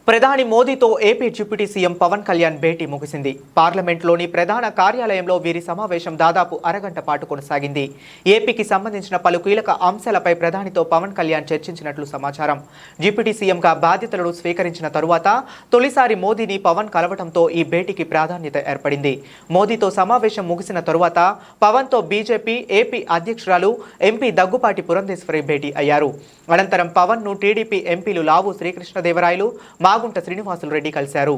ప్రధాని మోదీతో AP deputy CM Pawan Kalyan భేటీ ముగిసింది. పార్లమెంట్లోని ప్రధాన కార్యాలయంలో వీరి సమావేశం దాదాపు అరగంట పాటు కొనసాగింది. ఏపీకి సంబంధించిన పలు కీలక అంశాలపై ప్రధానితో పవన్ కళ్యాణ్ చర్చించినట్లు సమాచారం. డిప్యూటీ సీఎంగా బాధ్యతలను స్వీకరించిన తరువాత తొలిసారి మోదీని పవన్ కలవడంతో ఈ భేటీకి ప్రాధాన్యత ఏర్పడింది. మోదీతో సమావేశం ముగిసిన తరువాత పవన్తో బీజేపీ ఏపీ అధ్యక్షురాలు ఎంపీ దగ్గుపాటి పురంధేశ్వరి భేటీ అయ్యారు. అనంతరం పవన్ను టీడీపీ ఎంపీలు లావు శ్రీకృష్ణదేవరాయలు, మాగుంట శ్రీనివాసులు రెడ్డి కలిశారు.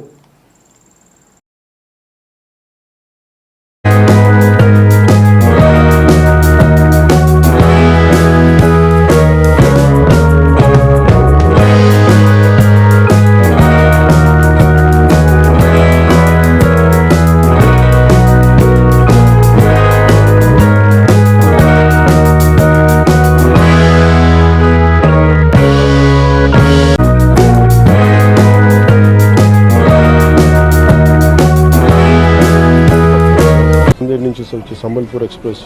నుంచి సంబల్పూర్ ఎక్స్ప్రెస్,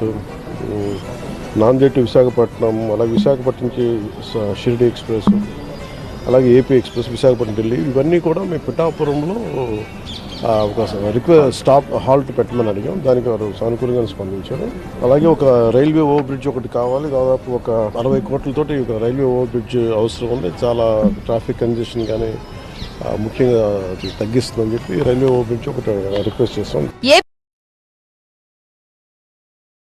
నాందేడ్ టు విశాఖపట్నం, అలాగే విశాఖపట్నం నుంచి షిరిడి ఎక్స్ప్రెస్, అలాగే ఏపీ ఎక్స్ప్రెస్ విశాఖపట్నం ఢిల్లీ, ఇవన్నీ కూడా మేము పిఠాపురంలో ఒక స్టాప్ హాల్ట్ పెట్టమని అడిగాం. దానికి వారు సానుకూలంగా స్పందించారు. అలాగే ఒక రైల్వే ఓవర్ బ్రిడ్జ్ ఒకటి కావాలి. దాదాపు ఒక 60 కోట్లతోటి ఒక రైల్వే ఓవర్ బ్రిడ్జ్ అవసరం ఉంది. చాలా ట్రాఫిక్ కంజెషన్ కానీ ముఖ్యంగా తగ్గిస్తుందని చెప్పి రైల్వే ఓవర్ బ్రిడ్జ్ ఒకటి రిక్వెస్ట్ చేస్తాం.